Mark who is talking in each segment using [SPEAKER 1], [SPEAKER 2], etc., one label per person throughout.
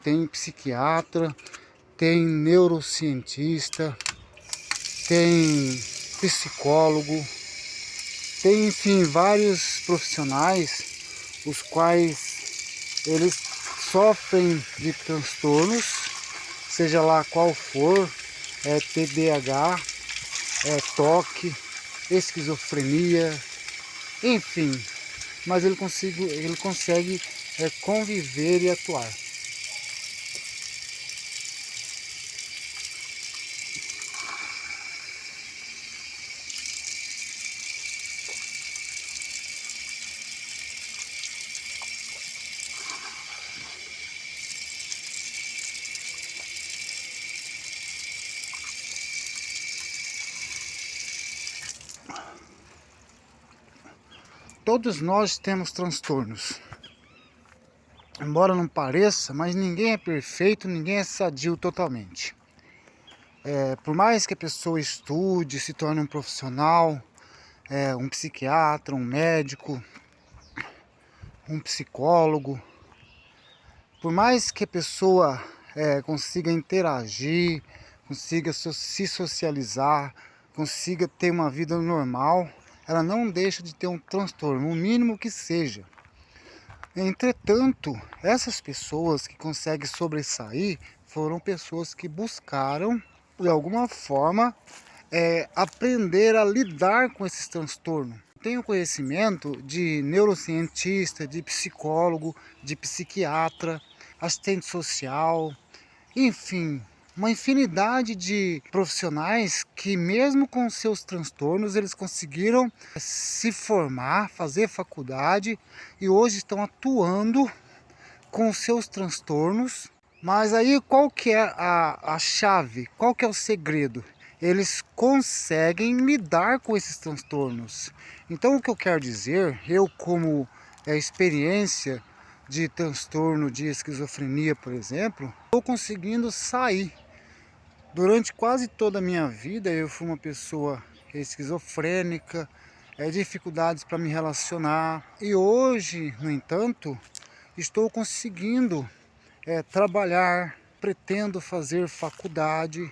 [SPEAKER 1] tem psiquiatra, tem neurocientista, tem psicólogo, tem, enfim, vários profissionais os quais eles sofrem de transtornos, seja lá qual for, TDAH, toque, esquizofrenia, enfim, mas ele consegue conviver e atuar. Todos nós temos transtornos. Embora não pareça, mas ninguém é perfeito, ninguém é sadio totalmente. Por mais que a pessoa estude, se torne um profissional, um psiquiatra, um médico, um psicólogo, por mais que a pessoa consiga interagir, consiga se socializar, consiga ter uma vida normal, ela não deixa de ter um transtorno, o mínimo que seja. Entretanto, essas pessoas que conseguem sobressair foram pessoas que buscaram, de alguma forma, aprender a lidar com esses transtornos. Tenho conhecimento de neurocientista, de psicólogo, de psiquiatra, assistente social, enfim, uma infinidade de profissionais que mesmo com seus transtornos eles conseguiram se formar, fazer faculdade e hoje estão atuando com seus transtornos. Mas aí qual que é a chave? Qual que é o segredo? Eles conseguem lidar com esses transtornos. Então o que eu quero dizer, eu como experiência de transtorno de esquizofrenia, por exemplo, estou conseguindo sair. Durante quase toda a minha vida eu fui uma pessoa esquizofrênica, dificuldades para me relacionar. E hoje, no entanto, estou conseguindo trabalhar, pretendo fazer faculdade,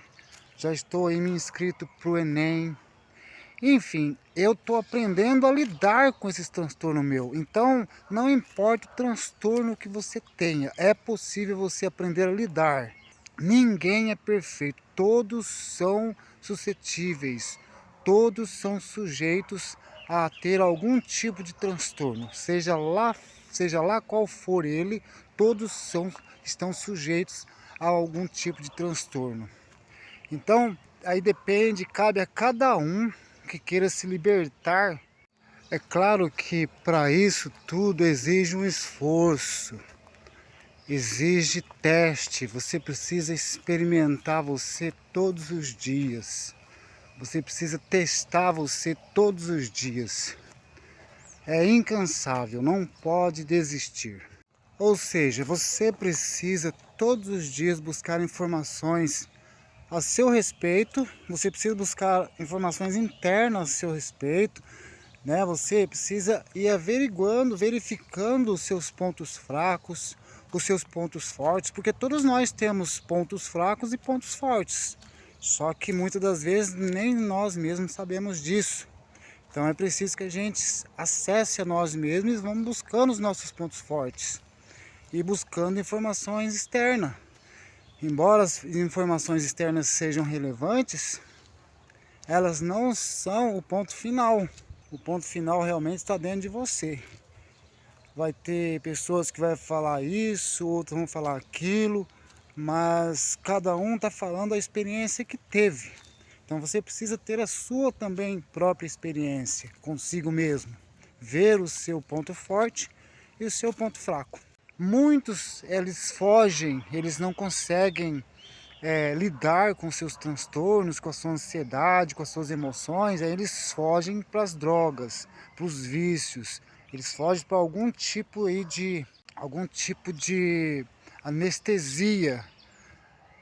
[SPEAKER 1] já estou aí me inscrito para o Enem. Enfim, eu estou aprendendo a lidar com esses transtornos meu. Então, não importa o transtorno que você tenha, é possível você aprender a lidar. Ninguém é perfeito, todos são suscetíveis, todos são sujeitos a ter algum tipo de transtorno, seja lá qual for ele, todos estão sujeitos a algum tipo de transtorno. Então, aí depende, cabe a cada um que queira se libertar. É claro que para isso tudo exige um esforço, exige teste, você precisa experimentar você todos os dias. Você precisa testar você todos os dias. É incansável, não pode desistir. Ou seja, você precisa todos os dias buscar informações a seu respeito, você precisa buscar informações internas a seu respeito, né? Você precisa ir averiguando, verificando os seus pontos fracos, os seus pontos fortes, porque todos nós temos pontos fracos e pontos fortes, só que muitas das vezes nem nós mesmos sabemos disso. Então é preciso que a gente acesse a nós mesmos e vamos buscando os nossos pontos fortes e buscando informações externas. Embora as informações externas sejam relevantes, elas não são o ponto final. O ponto final realmente está dentro de você. Vai ter pessoas que vão falar isso, outros vão falar aquilo, mas cada um está falando a experiência que teve. Então você precisa ter a sua também própria experiência consigo mesmo. Ver o seu ponto forte e o seu ponto fraco. Muitos, eles fogem, eles não conseguem lidar com seus transtornos, com a sua ansiedade, com as suas emoções, aí eles fogem para as drogas, para os vícios, eles fogem para algum tipo de anestesia,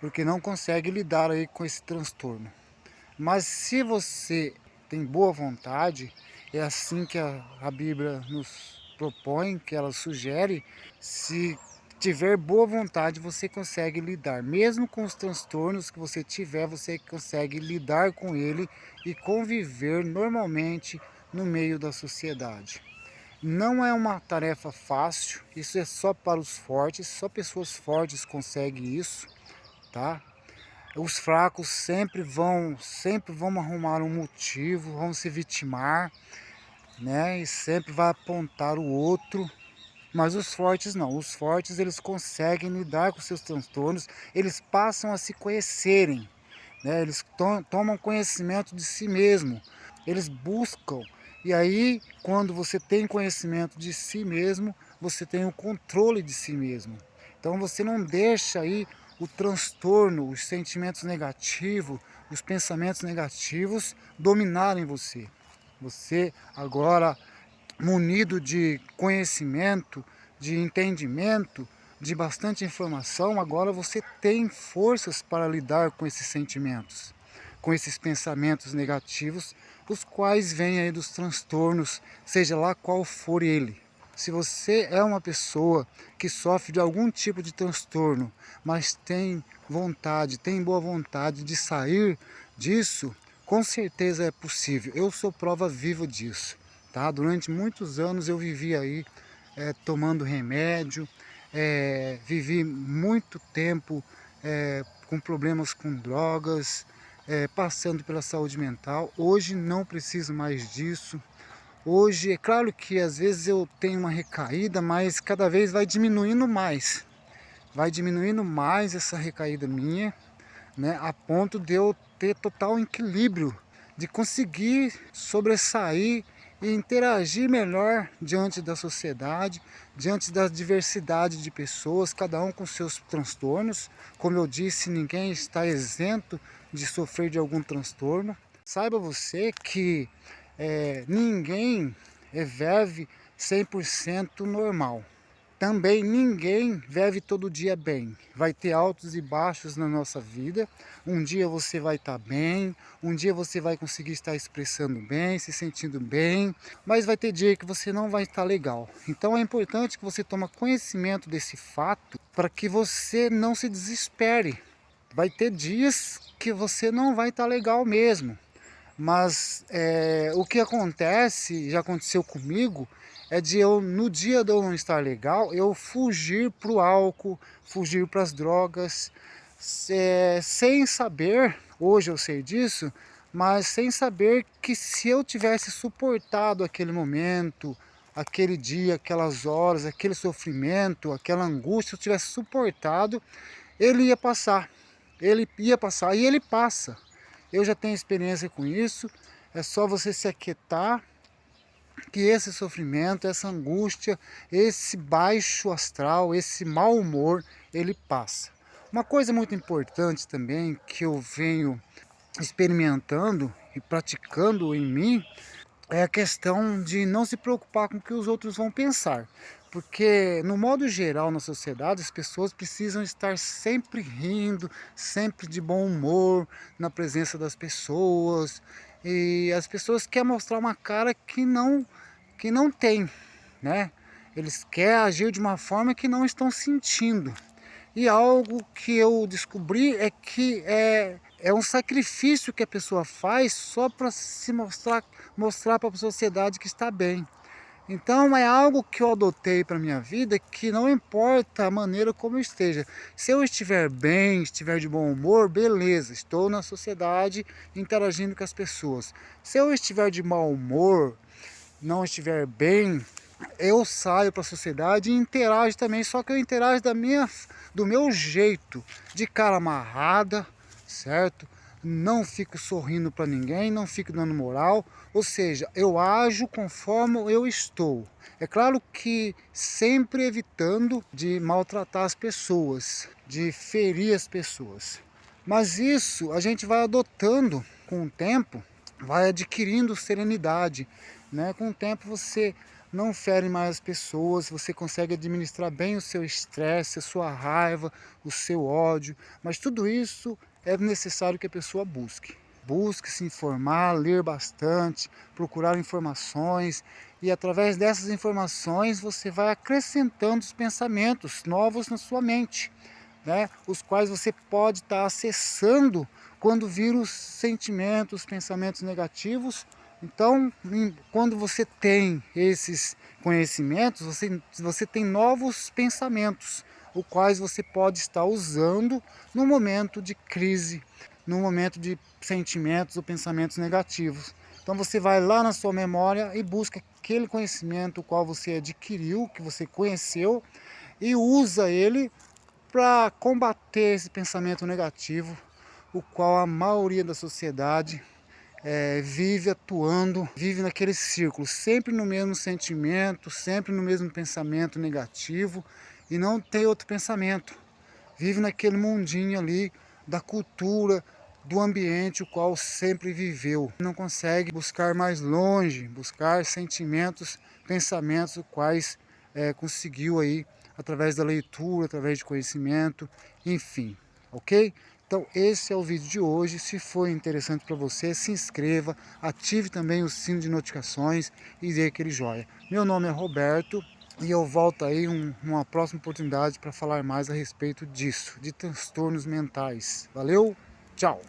[SPEAKER 1] porque não consegue lidar aí com esse transtorno. Mas se você tem boa vontade, é assim que a Bíblia nos propõe, que ela sugere, se tiver boa vontade, você consegue lidar. Mesmo com os transtornos que você tiver, você consegue lidar com ele e conviver normalmente no meio da sociedade. Não é uma tarefa fácil, isso é só para os fortes, só pessoas fortes conseguem isso, tá? Os fracos sempre vão arrumar um motivo, vão se vitimar, né? E sempre vai apontar o outro. Mas os fortes não, os fortes eles conseguem lidar com seus transtornos, eles passam a se conhecerem, né? Eles tomam conhecimento de si mesmo, eles buscam. E aí, quando você tem conhecimento de si mesmo, você tem o controle de si mesmo. Então você não deixa aí o transtorno, os sentimentos negativos, os pensamentos negativos dominarem você. Você agora, munido de conhecimento, de entendimento, de bastante informação, agora você tem forças para lidar com esses sentimentos, com esses pensamentos negativos, os quais vêm aí dos transtornos, seja lá qual for ele. Se você é uma pessoa que sofre de algum tipo de transtorno, mas tem vontade, tem boa vontade de sair disso, com certeza é possível. Eu sou prova viva disso. Tá? Durante muitos anos eu vivi aí tomando remédio, vivi muito tempo com problemas com drogas, passando pela saúde mental. Hoje não preciso mais disso. Hoje é claro que às vezes eu tenho uma recaída, mas cada vez vai diminuindo mais. Vai diminuindo mais essa recaída minha, né, a ponto de eu ter total equilíbrio, de conseguir sobressair e interagir melhor diante da sociedade, diante da diversidade de pessoas, cada um com seus transtornos. Como eu disse, ninguém está isento de sofrer de algum transtorno. Saiba você que ninguém vive 100% normal. Também ninguém vive todo dia bem. Vai ter altos e baixos na nossa vida. Um dia você vai estar bem, um dia você vai conseguir estar expressando bem, se sentindo bem, mas vai ter dia que você não vai estar legal. Então é importante que você tome conhecimento desse fato para que você não se desespere. Vai ter dias que você não vai estar legal mesmo. Mas o que acontece, já aconteceu comigo, é de eu, no dia de eu não estar legal, eu fugir para o álcool, fugir para as drogas, sem saber, hoje eu sei disso, mas sem saber que se eu tivesse suportado aquele momento, aquele dia, aquelas horas, aquele sofrimento, aquela angústia, se eu tivesse suportado, ele ia passar. Ele ia passar e ele passa. Eu já tenho experiência com isso, é só você se aquietar, que esse sofrimento, essa angústia, esse baixo astral, esse mau humor, ele passa. Uma coisa muito importante também que eu venho experimentando e praticando em mim é a questão de não se preocupar com o que os outros vão pensar. Porque, no modo geral, na sociedade, as pessoas precisam estar sempre rindo, sempre de bom humor, na presença das pessoas. E as pessoas querem mostrar uma cara que não tem, né? Eles querem agir de uma forma que não estão sentindo. E algo que eu descobri é que é um sacrifício que a pessoa faz só para se mostrar para a sociedade que está bem. Então é algo que eu adotei para minha vida, que não importa a maneira como eu esteja. Se eu estiver bem, estiver de bom humor, beleza, estou na sociedade interagindo com as pessoas. Se eu estiver de mau humor, não estiver bem, eu saio para a sociedade e interajo também, só que eu interajo do meu jeito, de cara amarrada, certo? Não fico sorrindo para ninguém, não fico dando moral, ou seja, eu ajo conforme eu estou. É claro que sempre evitando de maltratar as pessoas, de ferir as pessoas. Mas isso a gente vai adotando com o tempo, vai adquirindo serenidade, né? Com o tempo você não fere mais as pessoas, você consegue administrar bem o seu estresse, a sua raiva, o seu ódio, mas tudo isso é necessário que a pessoa busque. Busque se informar, ler bastante, procurar informações e através dessas informações você vai acrescentando os pensamentos novos na sua mente, né? Os quais você pode estar acessando quando vir os sentimentos, os pensamentos negativos. Então, quando você tem esses conhecimentos, você tem novos pensamentos, os quais você pode estar usando no momento de crise, no momento de sentimentos ou pensamentos negativos. Então você vai lá na sua memória e busca aquele conhecimento o qual você adquiriu, que você conheceu, e usa ele para combater esse pensamento negativo, o qual a maioria da sociedade vive atuando, vive naquele círculo, sempre no mesmo sentimento, sempre no mesmo pensamento negativo e não tem outro pensamento. Vive naquele mundinho ali da cultura, do ambiente o qual sempre viveu. Não consegue buscar mais longe, buscar sentimentos, pensamentos, os quais conseguiu aí através da leitura, através de conhecimento, enfim, ok? Então esse é o vídeo de hoje. Se foi interessante para você, se inscreva, ative também o sino de notificações e dê aquele joia. Meu nome é Roberto e eu volto aí numa próxima oportunidade para falar mais a respeito disso, de transtornos mentais. Valeu, tchau!